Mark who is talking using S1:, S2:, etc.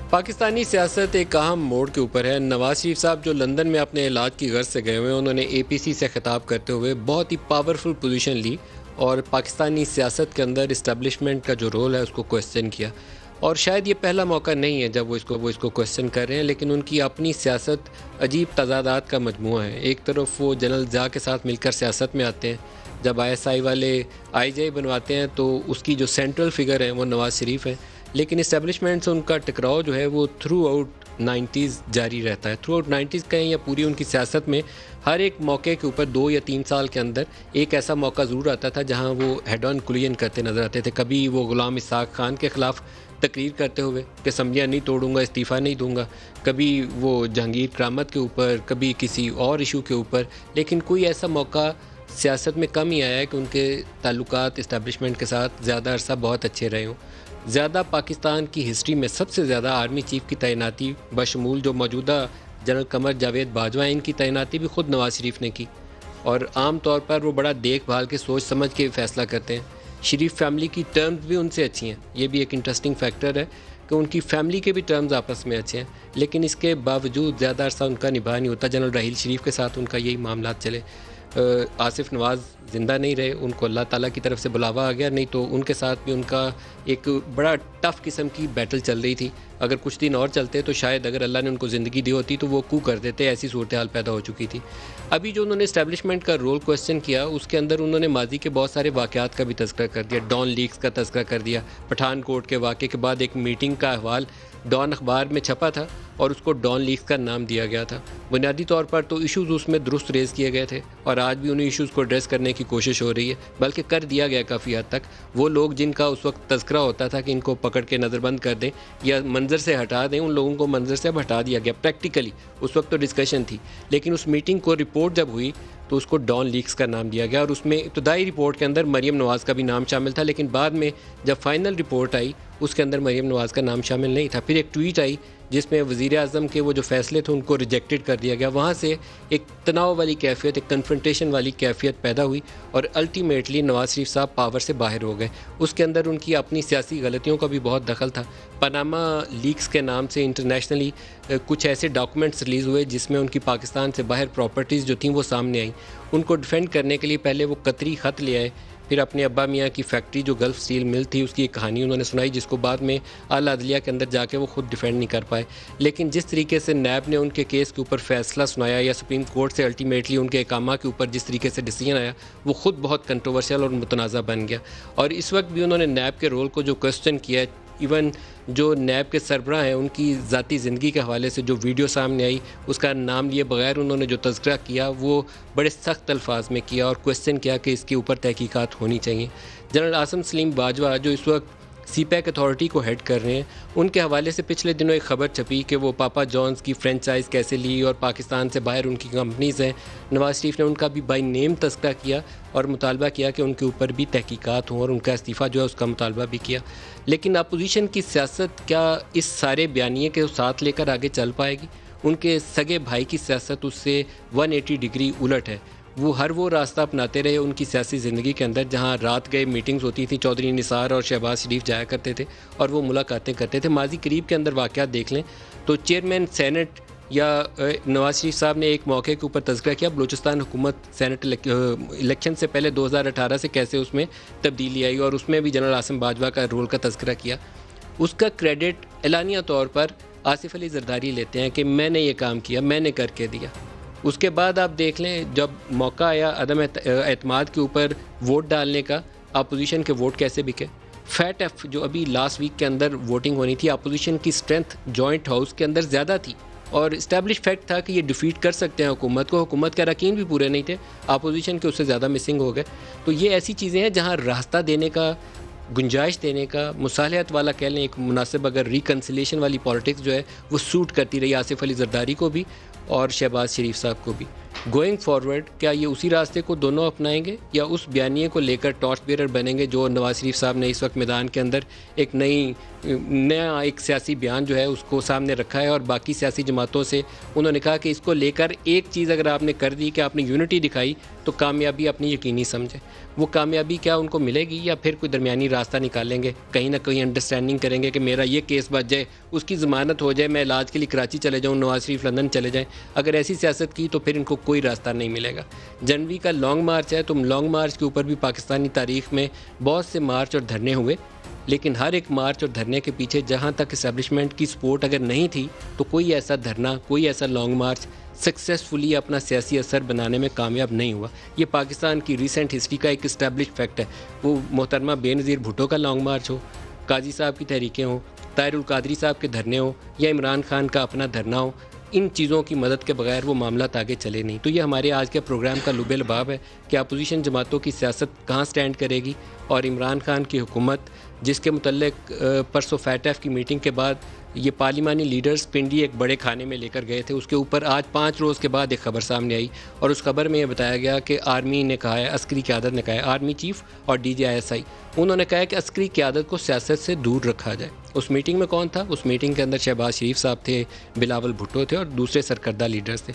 S1: پاکستانی سیاست ایک اہم موڑ کے اوپر ہے۔ نواز شریف صاحب جو لندن میں اپنے علاج کی غرض سے گئے ہوئے ہیں، انہوں نے اے پی سی سے خطاب کرتے ہوئے بہت ہی پاورفل پوزیشن لی اور پاکستانی سیاست کے اندر اسٹیبلشمنٹ کا جو رول ہے اس کو کویسچن کیا، اور شاید یہ پہلا موقع نہیں ہے جب وہ اس کو کویسچن کر رہے ہیں، لیکن ان کی اپنی سیاست عجیب تضادات کا مجموعہ ہے۔ ایک طرف وہ جنرل ضیاء کے ساتھ مل کر سیاست میں آتے ہیں، جب آئی ایس آئی والے آئی جے بنواتے ہیں تو اس کی جو سینٹرل فگر ہے وہ نواز شریف ہے، لیکن اسٹیبلشمنٹ سے ان کا ٹکراؤ جو ہے وہ تھرو آؤٹ 90s جاری رہتا ہے۔ تھرو آؤٹ 90s کہیں یا پوری ان کی سیاست میں ہر ایک موقع کے اوپر 2 یا 3 سال کے اندر ایک ایسا موقع ضرور آتا تھا جہاں وہ ہیڈ آن کولین کرتے نظر آتے تھے۔ کبھی وہ غلام اسحاق خان کے خلاف تقریر کرتے ہوئے کہ اسمبلیاں نہیں توڑوں گا، استعفیٰ نہیں دوں گا، کبھی وہ جہانگیر کرامت کے اوپر، کبھی کسی اور ایشو کے اوپر، لیکن کوئی ایسا موقع سیاست میں کم ہی آیا ہے کہ ان کے تعلقات اسٹیبلشمنٹ کے ساتھ زیادہ عرصہ بہت اچھے رہے ہوں۔ زیادہ پاکستان کی ہسٹری میں سب سے زیادہ آرمی چیف کی تعیناتی بشمول جو موجودہ جنرل قمر جاوید باجوہ ہیں، ان کی تعیناتی بھی خود نواز شریف نے کی، اور عام طور پر وہ بڑا دیکھ بھال کے سوچ سمجھ کے فیصلہ کرتے ہیں۔ شریف فیملی کی ٹرمز بھی ان سے اچھی ہیں، یہ بھی ایک انٹرسٹنگ فیکٹر ہے کہ ان کی فیملی کے بھی ٹرمز آپس میں اچھے ہیں، لیکن اس کے باوجود زیادہ عرصہ ان کا نبھا نہیں ہوتا۔ جنرل راحیل شریف کے ساتھ ان کا یہی معاملات چلے۔ آصف نواز زندہ نہیں رہے، ان کو اللہ تعالیٰ کی طرف سے بلاوا آ گیا، نہیں تو ان کے ساتھ بھی ان کا ایک بڑا ٹف قسم کی بیٹل چل رہی تھی۔ اگر کچھ دن اور چلتے تو شاید اگر اللہ نے ان کو زندگی دی ہوتی تو وہ کو کر دیتے، ایسی صورتحال پیدا ہو چکی تھی۔ ابھی جو انہوں نے اسٹیبلشمنٹ کا رول کویسچن کیا، اس کے اندر انہوں نے ماضی کے بہت سارے واقعات کا بھی تذکرہ کر دیا، ڈان لیکس کا تذکرہ کر دیا۔ پٹھان کوٹ کے واقعے کے بعد ایک میٹنگ کا احوال ڈان اخبار میں چھپا تھا اور اس کو ڈان لیکس کا نام دیا گیا تھا۔ بنیادی طور پر تو ایشوز اس میں درست ریز کیے گئے تھے، اور آج بھی انہیں ایشوز کو ایڈریس کرنے کی کوشش ہو رہی ہے، بلکہ کر دیا گیا کافی حد تک۔ وہ لوگ جن کا اس وقت تذکرہ ہوتا تھا کہ ان کو پکڑ کے نظر بند کر دیں یا منظر سے ہٹا دیں، ان لوگوں کو منظر سے اب ہٹا دیا گیا پریکٹیکلی۔ اس وقت تو ڈسکشن تھی، لیکن اس میٹنگ کو رپورٹ جب ہوئی تو اس کو ڈان لیکس کا نام دیا گیا، اور اس میں ابتدائی رپورٹ کے اندر مریم نواز کا بھی نام شامل تھا، لیکن بعد میں جب فائنل رپورٹ آئی اس کے اندر مریم نواز کا نام شامل نہیں تھا۔ پھر ایک ٹویٹ آئی جس میں وزیر اعظم کے وہ جو فیصلے تھے ان کو ریجیکٹڈ کر دیا گیا۔ وہاں سے ایک تناؤ والی کیفیت، ایک کنفرنٹیشن والی کیفیت پیدا ہوئی، اور الٹیمیٹلی نواز شریف صاحب پاور سے باہر ہو گئے۔ اس کے اندر ان کی اپنی سیاسی غلطیوں کا بھی بہت دخل تھا۔ پاناما لیکس کے نام سے انٹرنیشنلی کچھ ایسے ڈاکومنٹس ریلیز ہوئے جس میں ان کی پاکستان سے باہر پراپرٹیز جو تھیں وہ سامنے آئیں۔ ان کو ڈیفینڈ کرنے کے لیے پہلے وہ قطری خط لے آئے، پھر اپنے ابا میاں کی فیکٹری جو گلف اسٹیل مل تھی اس کی ایک کہانی انہوں نے سنائی، جس کو بعد میں اعلیٰ عدلیہ کے اندر جا کے وہ خود ڈیفینڈ نہیں کر پائے۔ لیکن جس طریقے سے نیب نے ان کے کیس کے اوپر فیصلہ سنایا، یا سپریم کورٹ سے الٹیمیٹلی ان کے اقامہ کے اوپر جس طریقے سے ڈیسیجن آیا، وہ خود بہت کنٹروورشل اور متنازع بن گیا۔ اور اس وقت بھی انہوں نے نیب کے رول کو جو کویسچن کیا ہے، ایون جو نیب کے سربراہ ہیں ان کی ذاتی زندگی کے حوالے سے جو ویڈیو سامنے آئی، اس کا نام لیے بغیر انہوں نے جو تذکرہ کیا وہ بڑے سخت الفاظ میں کیا، اور کویسچن کیا کہ اس کے اوپر تحقیقات ہونی چاہیے۔ جنرل عاصم سلیم باجوہ جو اس وقت سی پیک اتھارٹی کو ہیڈ کر رہے ہیں، ان کے حوالے سے پچھلے دنوں ایک خبر چھپی کہ وہ پاپا جونز کی فرینچائز کیسے لی اور پاکستان سے باہر ان کی کمپنیز ہیں۔ نواز شریف نے ان کا بھی بائی نیم تذکرہ کیا اور مطالبہ کیا کہ ان کے اوپر بھی تحقیقات ہوں، اور ان کا استعفیٰ جو ہے اس کا مطالبہ بھی کیا۔ لیکن اپوزیشن کی سیاست کیا اس سارے بیانیے کے ساتھ لے کر آگے چل پائے گی؟ ان کے سگے بھائی کی سیاست اس سے 180 ڈگری الٹ ہے۔ وہ راستہ اپناتے رہے ان کی سیاسی زندگی کے اندر جہاں رات گئے میٹنگز ہوتی تھیں، چودھری نثار اور شہباز شریف جایا کرتے تھے اور وہ ملاقاتیں کرتے تھے۔ ماضی قریب کے اندر واقعات دیکھ لیں تو چیئرمین سینٹ یا نواز شریف صاحب نے ایک موقع کے اوپر تذکرہ کیا بلوچستان حکومت سینٹ الیکشن سے پہلے 2018 سے کیسے اس میں تبدیلی آئی، اور اس میں بھی جنرل عاصم باجوہ کا رول کا تذکرہ کیا۔ اس کا کریڈٹ اعلانیہ طور پر آصف علی زرداری لیتے ہیں کہ میں نے یہ کام کیا، میں نے کر کے دیا۔ اس کے بعد آپ دیکھ لیں جب موقع آیا عدم اعتماد کے اوپر ووٹ ڈالنے کا، اپوزیشن کے ووٹ کیسے بکے۔ فیٹ ایف جو ابھی لاسٹ ویک کے اندر ووٹنگ ہونی تھی، اپوزیشن کی اسٹرینتھ جوائنٹ ہاؤس کے اندر زیادہ تھی، اور اسٹیبلش فیکٹ تھا کہ یہ ڈیفیٹ کر سکتے ہیں حکومت کو۔ حکومت کے اراکین بھی پورے نہیں تھے، اپوزیشن کے اس سے زیادہ مسنگ ہو گئے۔ تو یہ ایسی چیزیں ہیں جہاں راستہ دینے کا، گنجائش دینے کا، مصالحت والا کہہ لیں ایک مناسب اگر ریکنسلیشن والی پالیٹکس جو ہے وہ سوٹ کرتی رہی آصف علی زرداری کو بھی اور شہباز شریف صاحب کو بھی۔ گوئنگ فارورڈ کیا یہ اسی راستے کو دونوں اپنائیں گے یا اس بیانیے کو لے کر ٹارچ بیئرر بنیں گے جو نواز شریف صاحب نے اس وقت میدان کے اندر ایک نیا ایک سیاسی بیان جو ہے اس کو سامنے رکھا ہے، اور باقی سیاسی جماعتوں سے انہوں نے کہا کہ اس کو لے کر ایک چیز اگر آپ نے کر دی کہ آپ نے یونٹی دکھائی تو کامیابی اپنی یقینی سمجھیں. وہ کامیابی کیا ان کو ملے گی یا پھر کوئی درمیانی راستہ نکالیں گے، کہیں نہ کہیں انڈرسٹینڈنگ کریں گے کہ میرا یہ کیس بچ جائے، اس کی ضمانت ہو جائے، میں علاج کے لیے کراچی چلے جاؤں، نواز شریف لندن چلے جائیں. اگر ایسی سیاست کی تو پھر ان کو کوئی راستہ نہیں ملے گا. جنوری کا لانگ مارچ ہے، تو لانگ مارچ کے اوپر بھی پاکستانی تاریخ میں بہت سے مارچ اور دھرنے ہوئے، لیکن ہر ایک مارچ اور دھرنے کے پیچھے جہاں تک اسٹیبلشمنٹ کی سپورٹ اگر نہیں تھی تو کوئی ایسا دھرنا، کوئی ایسا لانگ مارچ سکسیسفلی اپنا سیاسی اثر بنانے میں کامیاب نہیں ہوا. یہ پاکستان کی ریسنٹ ہسٹری کا ایک اسٹیبلش فیکٹ ہے. وہ محترمہ بے نظیر بھٹو کا لانگ مارچ ہو، قاضی صاحب کی تحریکیں ہوں، طاہر القادری صاحب کے دھرنے ہوں، یا عمران خان کا اپنا دھرنا ہو، ان چیزوں کی مدد کے بغیر وہ معاملات آگے چلے نہیں. تو یہ ہمارے آج کے پروگرام کا لب لباب ہے کہ اپوزیشن جماعتوں کی سیاست کہاں سٹینڈ کرے گی، اور عمران خان کی حکومت جس کے متعلق پرسوں فیٹ ایف کی میٹنگ کے بعد یہ پارلیمانی لیڈرز پنڈی ایک بڑے کھانے میں لے کر گئے تھے، اس کے اوپر آج 5 روز کے بعد ایک خبر سامنے آئی، اور اس خبر میں یہ بتایا گیا کہ آرمی نے کہا ہے، عسکری قیادت نے کہا ہے، آرمی چیف اور DGISI انہوں نے کہا ہے کہ عسکری قیادت کو سیاست سے دور رکھا جائے. اس میٹنگ میں کون تھا؟ اس میٹنگ کے اندر شہباز شریف صاحب تھے، بلاول بھٹو تھے اور دوسرے سرکردہ لیڈرز تھے.